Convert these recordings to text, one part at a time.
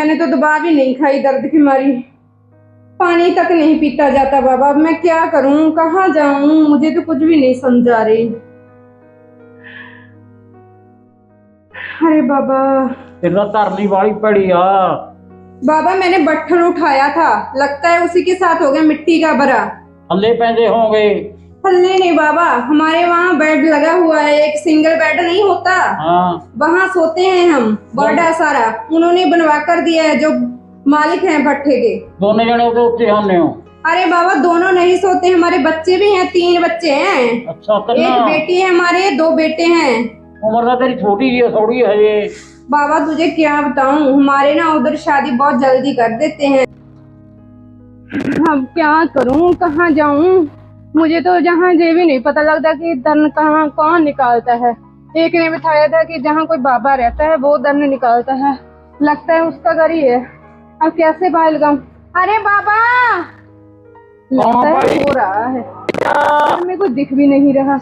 मैंने तो दवा भी नहीं खाई दर्द की मारी। पानी तक नहीं पीता जाता बाबा। अब मैं क्या करूं, कहाँ जाऊं, मुझे तो कुछ भी नहीं समझ आ रही। अरे बाबा। तेरा धरनी वाली पड़ी आ। बाबा मैंने बट्ठल उठाया था, लगता है उसी के साथ हो गया मिट्टी का भरा। थल्ले पैंदे होंगे। थल्ले नहीं बाबा, हमारे वहाँ बेड लगा हुआ है, एक सिंगल बेड नहीं होता, हाँ वहाँ सोते हैं हम। बड़ा सारा उन्होंने बनवा कर दिया है, जो मालिक हैं भट्ठे के। दोनों जने तो उत्ते होने हो। अरे बाबा दोनों नहीं सोते, हमारे बच्चे भी हैं, 3 बच्चे हैं। अच्छा एक करना। बेटी है हमारे, 2 बेटे हैं। उम्र तो तेरी छोटी जी थोड़ी है ये। बाबा तुझे क्या बताऊं, हमारे ना उधर शादी बहुत जल्दी कर देते हैं। अब क्या करूं, कहाँ जाऊं, मुझे तो जहाँ ये भी नहीं पता लगता कि दर्द कहाँ कौन निकालता है। एक ने बताया था कि जहाँ कोई बाबा रहता है वो दर्द निकालता है, लगता है उसका घर ही है। अब कैसे बाहर लगाऊं। अरे बाबा, लगता है हो रहा है, मेरे को दिख भी नहीं रहा।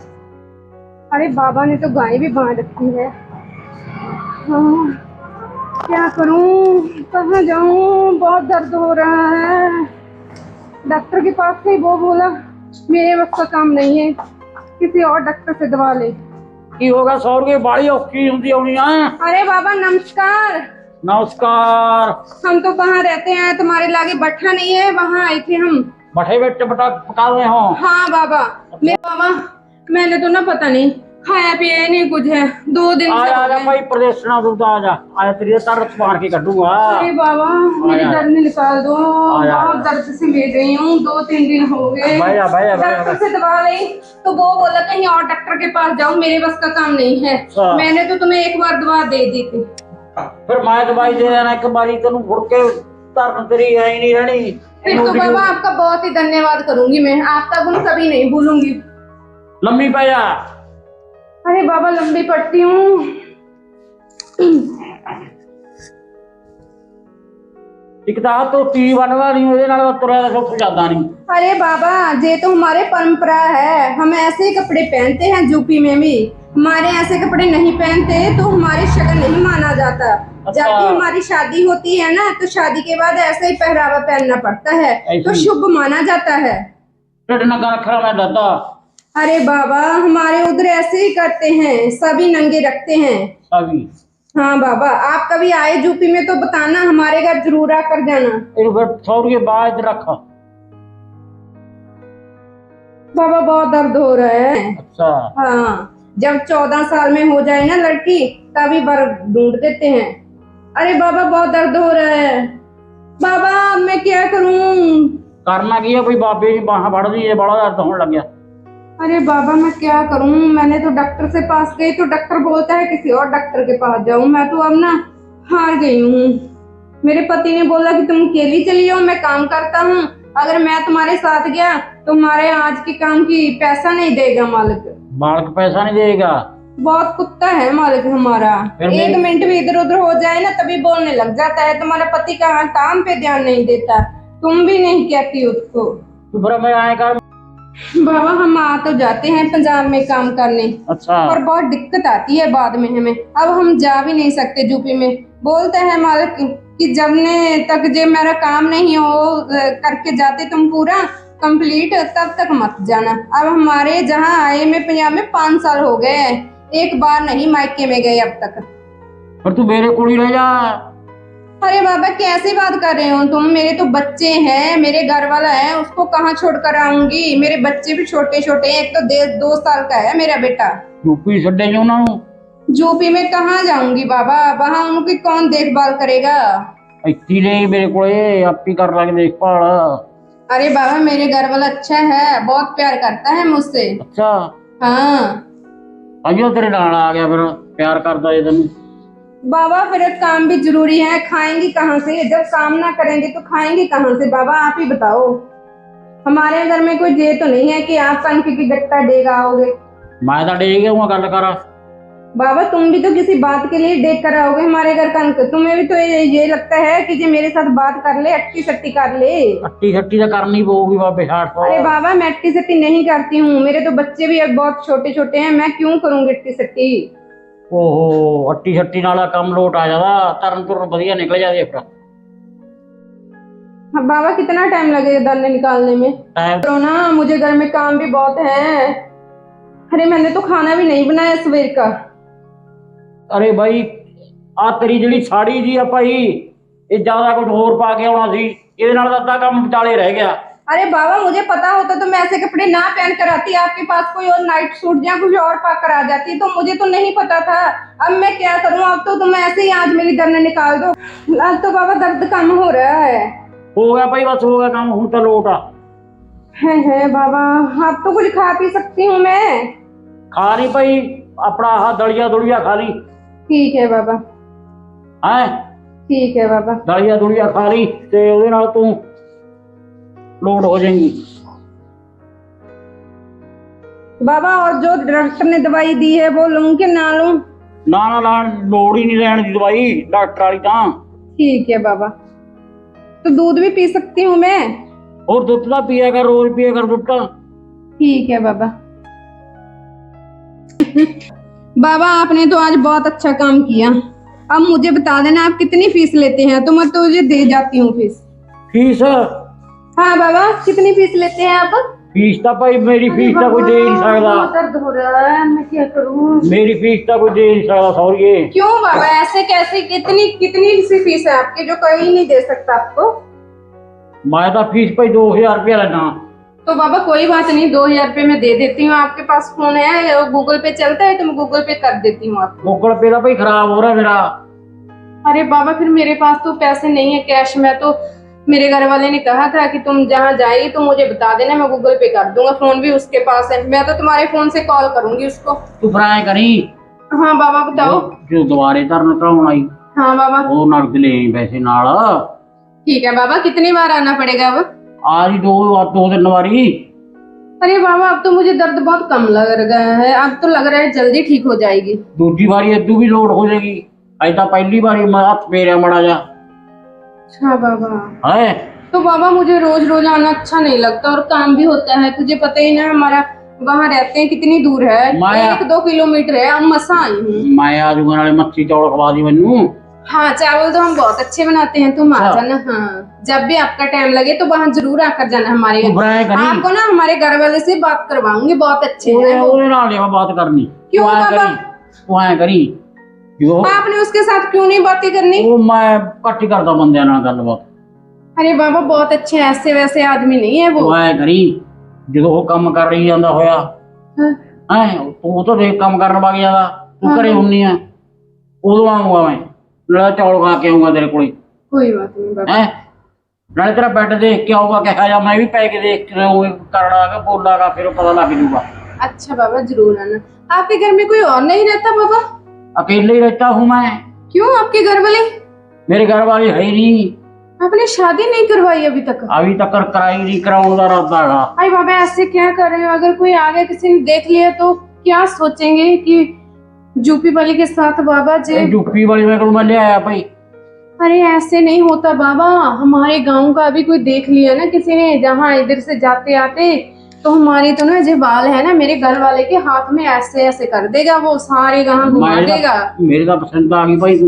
अरे बाबा ने तो गाय भी बांध रखी है। हाँ, क्या करूं, कहाँ जाऊं, बहुत दर्द हो रहा है। डॉक्टर के पास गई, वो बोला मेरे बस का काम नहीं है, किसी और डॉक्टर से दवा ले। की होगा 100 रुपये बाड़ी औखी होंगी होनी है। अरे बाबा नमस्कार। नमस्कार। हम तो कहाँ रहते हैं, तुम्हारे लागे बट्ठा नहीं है, वहाँ आए थे हम। बठे बेटे बटा पका रहे हो। हाँ बाबा। मेरे बाबा मैंने तो ना पता नहीं खाया पिया नहीं कुछ है, 2 दिन से आजा भाई प्रदेशना दूध आजा तेरी तरफ मार के कटूंगा। अरे बाबा मेरी दर्द निकाल दो, बहुत दर्द से ले रही हूँ, 2-3 दिन हो गए। डॉक्टर से दवा ली तो वो बोला कहीं और डॉक्टर के पास जाओ, मेरे बस का काम नहीं है। मैंने तो तुम्हें एक बार दवा दे दी थी। फिर मैं दवाई दे देना एक बारी, तेन मुड़ के धर्म तेरी है ही नहीं रहनी। फिर तो बाबा आपका बहुत ही धन्यवाद करूंगी मैं, आपका गुण कभी नहीं भूलूंगी। लंबी पै जा। अरे बाबा लंबी पड़ती हूँ। एक तो टी बनवा नहीं ਉਹਦੇ ਨਾਲ ਤੁਰਿਆ ਦਾ ਸਭ ਜ਼ਿਆਦਾ नहीं। अरे बाबा ये तो हमारे परंपरा है, हम ऐसे ही कपड़े पहनते हैं, यूपी में भी हमारे ऐसे कपड़े नहीं पहनते तो हमारी शक्ल नहीं माना जाता। जब भी हमारी शादी होती है ना तो शादी के बाद ऐसा ही पहरावा पहनना पड़ता है, तो शुभ माना जाता है। मैं दादा। अरे बाबा हमारे उधर ऐसे ही करते हैं, सभी नंगे रखते हैं सभी। हाँ बाबा आप कभी आए यूपी में तो बताना, हमारे घर जरूर आकर जाना। 100 रुपये बाद रखा। बाबा बहुत दर्द हो रहा है। अच्छा। हाँ जब 14 साल में हो जाए ना लड़की तभी बर ढूंढ देते हैं। अरे बाबा बहुत दर्द हो रहा है। बाबा मैं क्या करूं। करना की है, कोई बाबे की बाह बढ़ दी है, बड़ा दर्द होने लग गया। अरे बाबा मैं क्या करूं, मैंने तो डॉक्टर से पास गई तो डॉक्टर बोलता है किसी और डॉक्टर के पास जाऊं। मैं तो अब ना हार गई हूँ। मेरे पति ने बोला कि तुम अकेली चली जाओ, मैं काम करता हूँ, अगर मैं तुम्हारे साथ गया तो हमारे आज के काम की पैसा नहीं देगा मालिक। मालिक पैसा नहीं देगा। बहुत कुत्ता है मालिक हमारा, 1 मिनट भी इधर उधर हो जाए ना तभी बोलने लग जाता है, तुम्हारा पति कहाँ काम पे ध्यान नहीं देता, तुम भी नहीं कहती उसको। मैं आए कर। बाबा हम आ तो जाते हैं पंजाब में काम करने। अच्छा। पर बहुत दिक्कत आती है बाद में हमें, अब हम जा भी नहीं सकते यूपी में। बोलते हैं मालिक कि जब तक जो मेरा काम नहीं हो करके जाते तुम पूरा कंप्लीट तब तक मत जाना। अब हमारे जहाँ आए में पंजाब में 5 साल हो गए हैं, एक बार नहीं मायके में गए अब तक। पर तू मेरे को ही रह जा। अरे बाबा कैसी बात कर रहे हो तुम, मेरे तो बच्चे हैं, मेरे घर वाला है, उसको कहाँ छोड़ कर आऊंगी। मेरे बच्चे भी छोटे छोटे हैं, एक तो 2 साल का है मेरा बेटा। यूपी छड्डे जो ना। यूपी में कहाँ जाऊंगी बाबा, वहाँ उनकी कौन देखभाल करेगा। मेरे को आप ही कर लगे देखभाल। अरे बाबा मेरे घर वाला अच्छा है, बहुत प्यार करता है मुझसे। अच्छा। हाँ अयो तेरे नाल आ गया, फिर प्यार करता है तेन। बाबा फिर काम भी जरूरी है, खाएंगी कहाँ से, जब काम ना करेंगे तो खाएंगे कहाँ से। बाबा आप ही बताओ, हमारे घर में कोई ये तो नहीं है कि आप कनक की गट्टा देगा आओगे। मैं तो डेग हूँ गल कर। बाबा तुम भी तो किसी बात के लिए देख कर आओगे हमारे घर कनक, तुम्हें भी तो ये लगता है कि जो मेरे साथ बात कर ले, अट्टी सट्टी कर ले। अट्टी सट्टी तो करनी पड़ेगी बाबे। अरे बाबा मैं अट्टी सट्टी नहीं करती हूँ, मेरे तो बच्चे भी अब बहुत छोटे छोटे हैं, मैं क्यों करूंगी अट्टी सट्टी। ओहो अट्टी सट्टी नाला कम लोट आ जाता, तरन तुरन वधिया निकल जाते। फिर हाँ, बाबा कितना टाइम लगेगा दाने निकालने में? टाइम करो ना, मुझे घर में काम भी बहुत है। अरे मैंने तो खाना भी नहीं बनाया सवेर का। अरे भाई आ तेरी ਜਿਹੜੀ ਸਾੜੀ ਜੀ ਆ ਭਾਈ ਇਹ ਜ਼ਿਆਦਾ ਕੁਝ ਹੋਰ ਪਾ ਕੇ ਆਉਣਾ ਸੀ, ਇਹਦੇ ਨਾਲ ਤਾਂ ਅੱਧਾ ਕੰਮ ਵਿਚਾਲੇ ਰਹਿ ਗਿਆ। अरे बाबा मुझे पता होता तो मैं ऐसे कपड़े ना पहन कर आती, आपके पास कोई और नाइट सूट या कुछ और पा कर आ जाती, तो मुझे तो नहीं पता था। अब मैं क्या करूं? अब तो तुम ऐसे ही आज मेरी दर्द निकाल दो। आज तो बाबा दर्द कम हो रहा है। ਹੋ ਗਿਆ ਭਾਈ, बस हो गया काम, ਹੁਣ ਤਾਂ ਲੋਟ ਆ। है बाबा, अब तो कुछ खा पी सकती हूँ मैं? खा ली भाई, अपना आह दलिया दुलिया खा ली ठीक है बाबा, है, ठीक है बाबा। दलिया दुलिया खा ली ਤੇ ਉਹਦੇ ਨਾਲ ਤੂੰ ਲੋਟ ਹੋ ਜਾਏਗੀ। बाबा और जो डॉक्टर ने दवाई दी है वो लूं कि ना लूं? ਨਾ ਨਾ ਲਾਣ ਲੋੜ ਹੀ ਨਹੀਂ ਲੈਣ ਦੀ ਦਵਾਈ ਡਾਕਟਰ ਵਾਲੀ ਤਾਂ। ठीक है बाबा, तो दूध भी पी सकती हूँ मैं? और ਦੁੱਧ ਤਾਂ ਪੀਆ ਕਰ, ਰੋਜ਼ ਪੀਆ ਕਰ ਦੁੱਧ ਤਾਂ। ठीक है बाबा। बाबा आपने तो आज बहुत अच्छा काम किया। अब मुझे बता देना आप कितनी फीस लेते हैं, तो मैं तो मुझे दे जाती हूँ फीस। फीस हाँ बाबा, कितनी फीस लेते हैं आप? फीस ਤਾਂ ਭਾਈ ਮੇਰੀ फीस ਤਾਂ कोई दे ही नहीं सकदा। दर्द हो रहा है, मैं क्या करूँ? मेरी फीस ਤਾਂ कोई दे ही नहीं सकदा सौरिए। क्यों बाबा, ऐसे कैसे? कितनी कितनी सी फीस है आपकी जो कोई नहीं दे सकता आपको? मैं ਤਾਂ फीस भाई 2000 रुपया लेना। तो बाबा कोई बात नहीं, 2000 रुपये मैं दे देती हूँ। आपके पास फोन है, गूगल पे चलता है तो मैं गूगल पे कर देती हूँ आपको। गूगल पे ਤਾਂ ਭਾਈ खराब हो रहा है मेरा। अरे बाबा फिर मेरे पास तो पैसे नहीं है कैश में, तो मेरे घर वाले ने कहा था कि तुम जहाँ जाएगी तो मुझे बता देना, मैं गूगल पे कर दूंगा। फोन भी उसके पास है, मैं तो तुम्हारे फोन से कॉल करूंगी उसको। तू फिर ऐ करी हाँ बाबा बताओ। जो दोबारे धरन कराउण आई हाँ बाबा ਉਹ ਨਗਦ ਲੈ ਆਈ ਪੈਸੇ ਨਾਲ। ठीक है बाबा, कितनी बार आना पड़ेगा अब? ਆ ਜੀ दो दिन वारी। अरे बाबा अब तो मुझे दर्द बहुत कम लग रहा है, अब तो लग रहा है जल्दी ठीक हो जाएगी। दूजी बारी इदू भी लोड हो जाएगी, अज तो पहली बारी मैं हथ फेरिया मड़ा जा। अच्छा बाबा, है तो बाबा मुझे रोज रोज आना अच्छा नहीं लगता और काम भी होता है, तुझे पता ही ना हमारा वहाँ रहते हैं कितनी दूर है, माया। 1-2 किलोमीटर है। अब मसा आई हूँ। मैं आ जाऊंगा, नाले मच्छी चौल खवा दी मैनू। हाँ चावल तो हम बहुत अच्छे बनाते हैं, तुम आ जाना। हाँ जब भी आपका टाइम लगे तो वहाँ जरूर आकर जाना हमारे तू फिर ऐ घर। करी आपको ना हमारे घर वाले से बात करवाऊंगी, बहुत अच्छे हैं वो। ਉਹਦੇ ਨਾਲ ਨਹੀਂ ਬਾਤ ਕਰਨੀ। क्यों ਤੂੰ ਐਂ बाबा? करी, तू ऐ करी जो आपने उसके साथ क्यों नहीं बातें करनी? ਉਹ ਮੈਂ ਘੱਟ ਹੀ ਕਰਦਾ ਬੰਦਿਆਂ ਨਾਲ ਗੱਲਬਾਤ। अरे बाबा बहुत अच्छे हैं, ऐसे वैसे आदमी नहीं है वो। ਤੂੰ ਐ ਕਰੀ ਜਦੋਂ ਉਹ ਕੰਮ ਕਰ ਰਹੀ ਜਾਂਦਾ ਹੋਇਆ हाँ, ਤੂੰ ਤਾਂ ਦੇਖ ਕੰਮ ਕਰਨ ਵਗ ਜਾਂਦਾ, ਤੂੰ ਘਰੇ ਹੁੰਨੀ ਆ, ਉਦੋਂ ਆਉਂਗਾ ਮੈਂ, ਨਾਲੇ ਚੌਲ ਖਾ ਕੇ ਆਉਂਗਾ ਤੇਰੇ ਕੋਲੇ। कोई बात नहीं बाबा। ਹੈ ਨਾਲੇ ਤੇਰਾ ਬੈੱਡ ਦੇਖ ਕੇ ਆਊਗਾ ਕਿਹਾ ਜਾ, ਮੈਂ ਵੀ ਪੈ ਕੇ ਦੇਖ ਕੇ ਉਹ ਕਰੜਾਗਾ ਬੋਲਾਗਾ, ਫਿਰ ਪਤਾ ਲੱਗ ਜੂਗਾ। अच्छा बाबा जरूर आना। आपके घर में कोई और नहीं रहता बाबा? अकेले ही रहता हूँ मैं, क्यों आपके घर वाले? मेरे घर वाले है ही नहीं, आपने शादी नहीं करवाई अभी तक? अभी तक कराई नहीं, कराऊंगा रहता है। अरे बाबा ऐसे क्या कर रहे हो? अगर कोई आगे किसी ने देख लिया तो क्या सोचेंगे कि जूपी वाली के साथ बाबा जी। यूपी वाली में मैं ले आया भाई। अरे ऐसे नहीं होता बाबा, हमारे गांव का अभी कोई देख लिया ना किसी ने, जहाँ इधर से जाते आते, तो हमारे तो ना जो बाल है ना मेरे घर वाले के हाथ में ऐसे ऐसे कर देगा, वो सारे गांव घुमा देगा। मेरे तो पसंद आ गई भाई तू।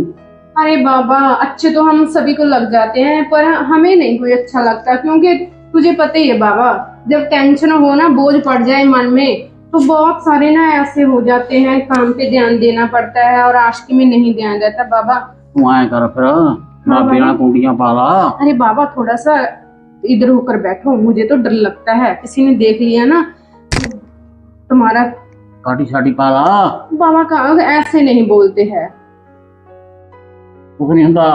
अरे बाबा अच्छे तो हम सभी को लग जाते हैं, पर हमें नहीं कोई अच्छा लगता, क्योंकि तुझे पता ही है बाबा, जब टेंशन हो ना, बोझ पड़ जाए मन में, तो बहुत सारे ना ऐसे हो जाते हैं, काम पे ध्यान देना पड़ता है और आशिकी में नहीं ध्यान रहता बाबा। तू ऐ कर फिर बाबे नाल कुंडियां पा ला। अरे बाबा थोड़ा सा इधर होकर बैठो, मुझे तो डर लगता है किसी ने देख लिया ना तुम्हारा। काटी साटी पा ला, बाबा कहाँ ऐसे नहीं बोलते हैं। कुछ नहीं होता।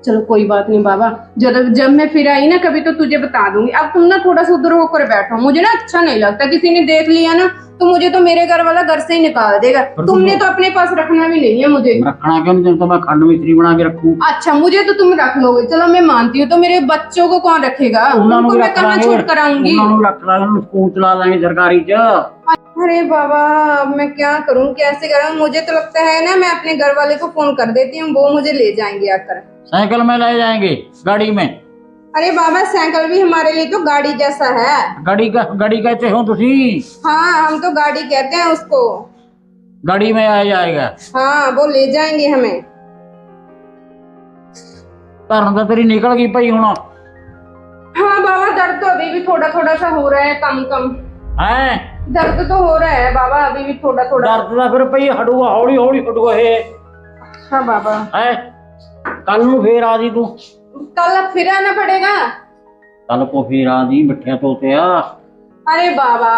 चलो कोई बात नहीं बाबा, जब मैं फिर आई ना कभी तो तुझे बता दूंगी। अब तुम ना थोड़ा सा उधर होकर बैठो, मुझे ना अच्छा नहीं लगता, किसी ने देख लिया ना तो मुझे तो मेरे घर वाला घर से ही निकाल देगा। तुमने तो अपने पास रखना भी नहीं है मुझे। रखना क्यों नहीं, तो मैं खंड मिस्त्री बना के रखूं। अच्छा मुझे तो तुम रख लोगे, चलो मैं मानती हूँ, तो मेरे बच्चों को कौन रखेगा? उनको मैं कहाँ छोड़ कर आऊंगी? रख लांगे, स्कूल चला लाएंगे सरकारी च। अरे बाबा अब मैं क्या करूँ, कैसे करूँ? मुझे तो लगता है ना मैं अपने घर वाले को फोन कर देती हूँ, वो मुझे ले जाएंगे आकर। साइकिल में ले जाएंगे, गाड़ी में। अरे बाबा साइकिल भी हमारे लिए तो गाड़ी जैसा है। गाड़ी कहते हो तुसी? हाँ हम तो गाड़ी कहते हैं उसको। गाड़ी में आ जाएगा। हाँ वो ले जाएंगे हमें। धर्म तो तेरी निकल गई भाई हूं। दर्द तो अभी भी थोड़ा थोड़ा सा हो रहा है, कम कम है। दर्द तो हो रहा है बाबा, अभी भी थोड़ा थोड़ा। दर्द ਦਾ ਫਿਰ ਭਈ ਹਟੂਗਾ, ਹੌਲੀ ਹੌਲੀ ਹਟੂਗਾ ਇਹ। हाँ बाबा, ਹੈ ਕੱਲ ਨੂੰ ਫੇਰ ਆ ਜੀ ਤੂੰ। कल अब फिर आना पड़ेगा। ਕੱਲ ਕੋ ਫੇਰ ਆ ਜੀ ਮਿੱਠਿਆ ਤੋਤਿਆ। अरे बाबा,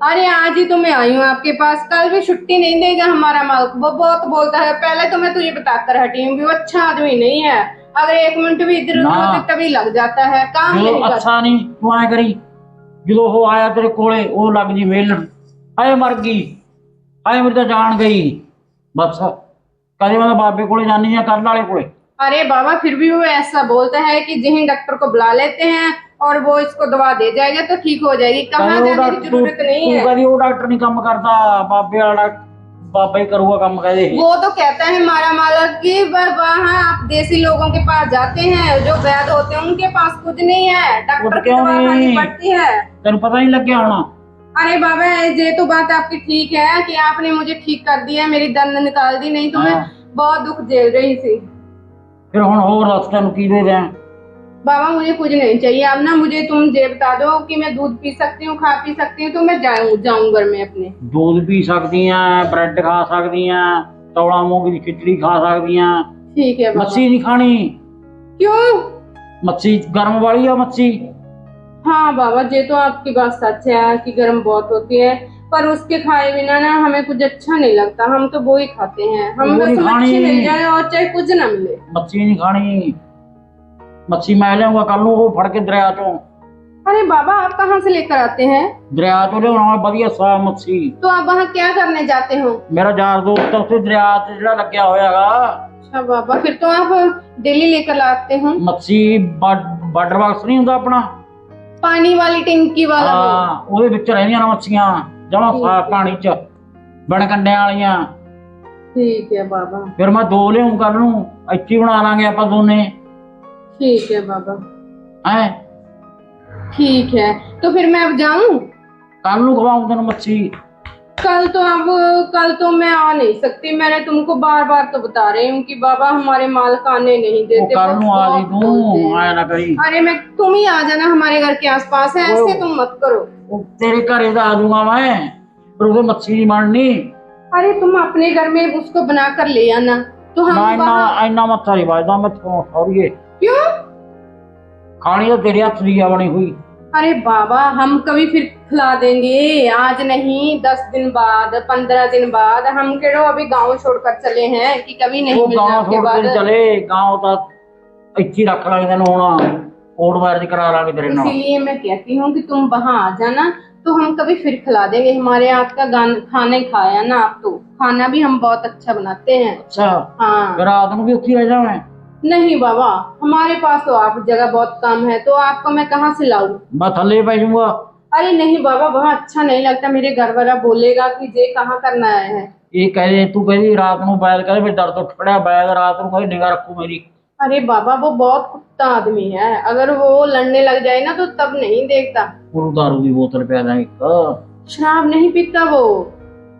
अरे आज ही तो मैं आई हूँ आपके पास, कल भी छुट्टी नहीं देगा हमारा मालिक, वो बहुत बोलता है। पहले तो मैं तुझे बताकर हटी हूँ कि वो अच्छा आदमी नहीं है, अगर एक मिनट भी इधर उधर होते तभी लग जाता है काम ਜਦੋਂ नहीं करता। ਅੱਛਾ ਨਹੀਂ ਤੂੰ ਐ ਕਰੀ, ਜਦੋਂ ਉਹ ਆਇਆ ਤੇਰੇ ਕੋਲੇ ਉਹ ਲੱਗ ਜੀ ਵੇਲਣ, ਹਾਏ ਮਰ ਗਈ, ਹਾਏ ਮੇਰੀ ਤਾਂ ਜਾਨ ਗਈ। ਬਸ ਕਦੇ ਮੈਂ ਤਾਂ ਬਾਬੇ ਕੋਲੇ ਜਾਨੀ ਆ, ਕਰਨ ਵਾਲੇ ਕੋਲੇ। अरे बाबा, फिर भी वो ऐसा बोलता है कि जिन डॉक्टर को बुला लेते हैं और वो इसको दवा दे जाएगा तो ठीक हो जाएगी। कहाँ जाने की जरूरत नहीं है। कभी वो डॉक्टर नहीं काम करता, बाबे वाला बाबा ही करूँगा काम कहते। वो तो कहता है हमारा मालिक कि वहाँ आप देसी लोगों के पास जाते हैं, जो वैद्य होते हैं उनके पास कुछ नहीं है, डॉक्टर की दवा खानी पड़ती है। तेन पता नहीं लग गया होना। अरे बाबा, ये तो बात आपकी ठीक है कि आपने मुझे ठीक कर दिया, मेरी दर्द निकाल दी, नहीं तो मैं बहुत दुख झेल रही थी। फिर हुण होर दस तेन की दे दें? बाबा मुझे कुछ नहीं चाहिए, अब ना मुझे तुम ये बता दो कि मैं दूध पी सकती हूँ, खा पी सकती हूँ, तो मैं जाऊँ घर में अपने। दूध पी सकती हैं, ब्रेड खा सकती हैं, तौड़ा मूंग की खिचड़ी खा सकती हैं। ठीक है बाबा। मच्छी नहीं खानी। क्यों? मच्छी गर्म वाली है मच्छी। हाँ बाबा, ये तो आपकी बात सच है कि गर्म बहुत होती है, पर उसके खाए बिना ना हमें कुछ अच्छा नहीं लगता, हम तो वो ही खाते हैं। हम बस मच्छी मिल जाए और चाहे कुछ ना मिले। मच्छी नहीं खानी, मच्छी मैं लाऊंगा कल वो फड़ के दरिया चों। अरे बाबा, आप कहाँ से लेकर आते हैं? दरिया चों लिया बढ़िया साफ मच्छी। तो आप वहाँ क्या करने जाते हो? मेरा यार दोस्त उसे दरिया च जिहड़ा लग्या होयागा। अच्छा बाबा, फिर तो आप डेली लेकर लाते हो। मच्छी वाटर बॉक्स नहीं हुंदा अपना, पानी वाली टंकी वाला। हां, ਉਹਦੇ ਵਿੱਚ ਰਹਿੰਦੀਆਂ ਨੇ ਮੱਛੀਆਂ ਜਮਾਂ ਸਾਫ ਪਾਣੀ ਚ, ਬਣ ਕੰਡਿਆਂ ਵਾਲੀਆਂ। ठीक है बाबा। फिर मैं दो लियाऊं कल नूं, ਇੱਥੇ ਬਣਾ ਲਾਂਗੇ ਆਪਾਂ ਦੋਨੇ। ठीक है बाबा। हैं? ठीक है, तो फिर मैं अब जाऊं? कल नूं खवाऊं तेन मच्छी। कल तो मैं आ नहीं सकती, मैंने तुमको बार बार तो बता रही हूँ कि बाबा हमारे मालिक आने नहीं देते। कल नूं आ जी तू, आया ना करी। अरे मैं, तुम ही आ जाना, हमारे घर के आसपास है, ऐसे तुम मत करो। तेरे घरे दा आ जाऊंगा मैं, पर उसे मच्छी नहीं मारनी। अरे तुम अपने घर में उसको बना कर ले आना, तो हम इन्ना मत्था नहीं बजदा मैं सॉरी। क्यों? खानी तो तेरे हाथ दी बनी हुई। अरे बाबा, हम कभी फिर खिला देंगे, आज नहीं 10 दिन बाद, 15 दिन बाद। हम केड़ो अभी गांव छोड़कर चले हैं कि कभी नहीं मिलना के बाद। चले गांव तक इच्छी रख लांगे तेन होना, कोर्ट मैरिज करा लांगे तेरे नाल। इसीलिए मैं कहती हूँ कि तुम वहाँ आ जाना, तो हम कभी फिर खिला देंगे। हमारे हाथ का खाना ही खाया ना आप, तो खाना भी हम बहुत अच्छा बनाते हैं। अच्छा हाँ। रात में भी उत्थी रह जाऊं? नहीं बाबा, हमारे पास तो आप जगह बहुत कम है, तो आपको मैं कहाँ से लाऊं? मैं थल्ले पै जाऊंगा। अरे नहीं बाबा, वहाँ अच्छा नहीं लगता, मेरे घर वाला बोलेगा कि ये कहाँ करना आया है। ये कह दे तू कह रात को बैल करे फिर दर्द उठ पड़ा बैल रात को कहीं निगाह रखू मेरी। अरे बाबा, वो बहुत कुत्ता आदमी है, अगर वो लड़ने लग जाए ना तो तब नहीं देखता। पूरी दारू की बोतल पे देंगे। शराब नहीं पीता वो,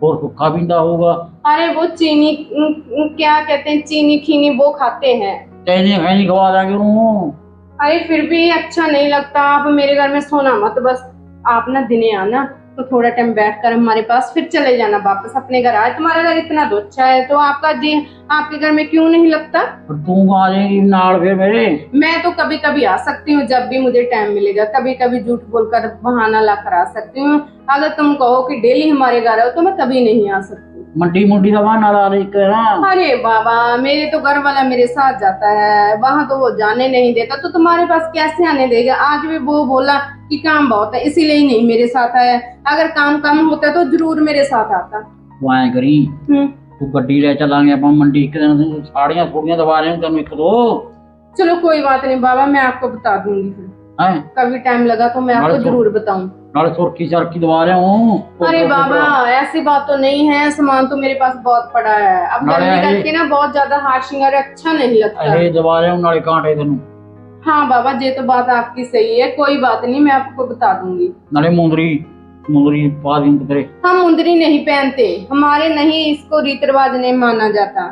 और सुखा पीता होगा। अरे वो चीनी, क्या कहते हैं, चीनी खीनी वो खाते हैं। चीनी खैनी खवा देंगे उन्होंने। अरे फिर भी अच्छा नहीं लगता, आप मेरे घर में सोना मत, बस आप ना दिने आना, तो थोड़ा टाइम बैठकर हमारे पास, फिर चले जाना वापस अपने घर। आए तुम्हारा घर इतना तो अच्छा है, तो आपका जी आपके घर में क्यों नहीं लगता? तू आ जाएगी नाल फिर मेरे? मैं तो कभी कभी आ सकती हूँ, जब भी मुझे टाइम मिलेगा, कभी कभी झूठ बोलकर बहाना लाकर आ सकती हूँ। अगर तुम कहो कि डेली हमारे घर आओ तो मैं कभी नहीं आ सकती। मंडी मुंडी का बहाना ला लेकर। अरे बाबा, मेरे तो घर वाला मेरे साथ जाता है, वहाँ तो वो जाने नहीं देता, तो तुम्हारे पास कैसे आने देगा? आज भी वो बोला कि काम बहुत है, इसीलिए ही नहीं मेरे साथ आया, अगर काम कम होता तो जरूर मेरे साथ आता। वाए करी तू गड्डी ले चलांगे अपन मंडी, एक दिन साड़ियां थोड़ियां दबा रहे तेन एक दो। चलो कोई बात नहीं बाबा, मैं आपको बता दूंगी फिर, कभी टाइम लगा तो मैं आपको जरूर बताऊं। नाले सुर्खी चरखी दबा रहे हूँ। अरे बाबा, ऐसी बात तो नहीं है, सामान तो मेरे पास बहुत पड़ा है, अब गर्मी करके ना बहुत ज्यादा हाथ श्रृंगार अच्छा नहीं लगता। अरे दबा रहे हूँ नाले कांटे तेन। हाँ बाबा, ये तो बात आपकी सही है, कोई बात नहीं, मैं आपको बता दूंगी। नाले मुंदरी मुंदरी पा दूंगी तेरे। हम मुंदरी नहीं पहनते, हमारे नहीं, इसको रीत रिवाज नहीं माना जाता।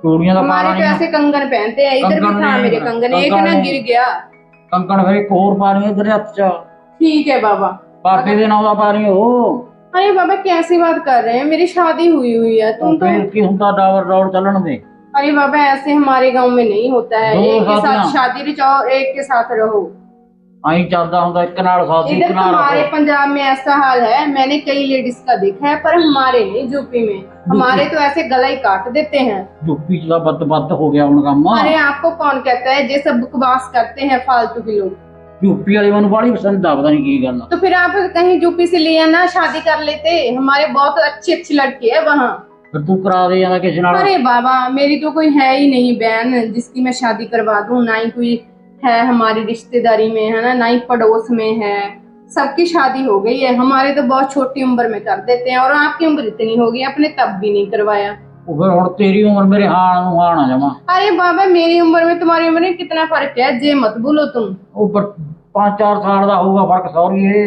चूड़ियां हमारे तो ऐसे कंगन पहनते हैं, इधर भी था मेरे कंगन, एक ना गिर गया। कंकण फिर एक होर पा रही है तेरे हथ च। ठीक है बाबा। बाबे दे नाम दा पा रही हो। अरे बाबा कैसी बात कर रहे हैं, मेरी शादी हुई हुई है, तुम तो। फिर की हुंदा डावर दौड़ चलन दे। अरे बाबा ऐसे हमारे गांव में नहीं होता है, दो एक के साथ शादियां। शादी रचाओ, एक के साथ रहो। आई चलदा हुंदा एक नाल शादी इधर एक नाल तुम्हारे रखो। पंजाब में ऐसा हाल है, मैंने कई लेडीज का देखा है, पर हमारे नहीं यूपी में। हमारे तो ऐसे गला ही काट देते हैं। यूपी च बद हो गया हुण काम। अरे आपको कौन कहता है, ये सब बकवास करते हैं फालतू के लोग। यूपी वाली मैनू बड़ी पसंद आ, पता नहीं की गल। तो फिर आप कहीं यूपी से ले आना, शादी कर लेते, हमारे बहुत अच्छी अच्छी लड़की है वहाँ। फिर तू करा दे जाना किसी नाल। अरे बाबा मेरी तो कोई है ही नहीं बहन जिसकी मैं शादी करवा दूं, ना ही कोई है हमारी रिश्तेदारी में, है ना, ना ही पड़ोस में है। सबकी शादी हो गई है, हमारे तो बहुत छोटी उम्र में कर देते हैं, और आपकी उम्र इतनी हो गई, आपने तब भी नहीं करवाया। ਉਹ ਫਿਰ ਹੁਣ ਤੇਰੀ ਉਮਰ ਮੇਰੇ ਹਾਣ ਨੂੰ ਹਾਣ ਆ ਜਾਵਾਂ। अरे बाबा मेरी उम्र में तुम्हारी उम्र में कितना फर्क है, जे मत बोलो तुम। ਉਹ 5-4 ਸਾਲ ਦਾ ਹੋਊਗਾ ਫਰਕ ਸੌਰੀਏ।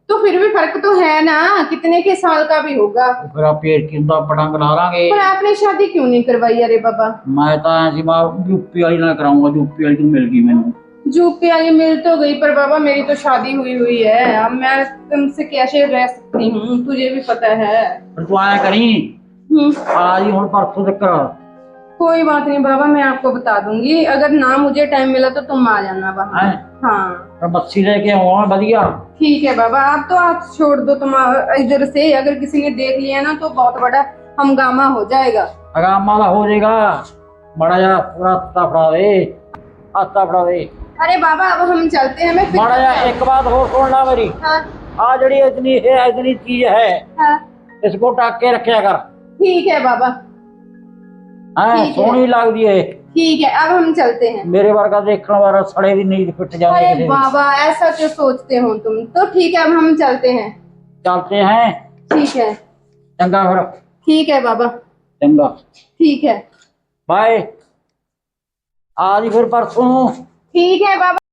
तो फिर भी फर्क तो है ना, कितने के साल का भी होगा। ਫਿਰ ਆ ਫੇਰ ਕੀ ਹੁੰਦਾ ਪਟੰਗ ਲਾ ਲਾਂਗੇ। पर आपने शादी क्यों नहीं करवाई अरे बाबा। ਮੈਂ ਤਾਂ ਐ ਸੀ ਮੈਂ ਯੂਪੀ ਵਾਲੀ ਨਾਲ ਕਰਾਉਂਗਾ, ਯੂਪੀ ਵਾਲੀ ਤੂੰ ਮਿਲ ਗਈ ਮੈਨੂੰ। यूपी वाली मिल तो गई, पर बाबा मेरी तो शादी हुई हुई है, अब मैं तुमसे कैसे रह सकती हूँ, तुझे भी पता है। ਫਿਰ ਤੂੰ ਐ ਕਰੀ ਆ ਜੀ ਹੁਣ ਪਰਸੋਂ ਤੱਕ। कोई बात नहीं बाबा, मैं आपको बता दूंगी, अगर ना मुझे टाइम मिला तो तुम आ जाना वहाँ। हैं हाँ ਫਿਰ ਬੱਸੀ ਲੈ ਕੇ ਆਵਾਂ ਵਧੀਆ। ठीक है बाबा, आप तो आप छोड़ दो, तुम इधर से अगर किसी ने देख लिया ना तो बहुत बड़ा हंगामा हो जाएगा। ਆਰਾਮਾਂ ਦਾ ਹੋ ਜਾਏਗਾ। ਮਾੜਾ ਜਿਹਾ ਹੱਥਾ ਫੜਾ ਦੇ, ਹੱਥਾ ਫੜਾ ਦੇ। अरे बाबा अब हम चलते हैं, मैं फिर। ਮਾੜਾ ਜਿਹਾ ਇੱਕ ਬਾਤ ਹੋਰ ਸੁਣ ਲੈ मेरी। हाँ आ जड़ी इतनी चीज है, हाँ इसको टाक के रखा कर। ठीक है बाबा। हैं ठीक है। सोहनी लगती है। ठीक है अब हम चलते हैं। मेरे वर्गा देखने वाला सड़े भी नहीं फिट जाने अरे किसी की। बाबा ऐसा क्यों सोचते हो तुम, तो ठीक है अब हम चलते हैं। चलते हैं। ठीक है। चंगा फिर। ठीक है बाबा। चंगा ठीक है। बाय। आज फिर परसों। ठीक है बाबा।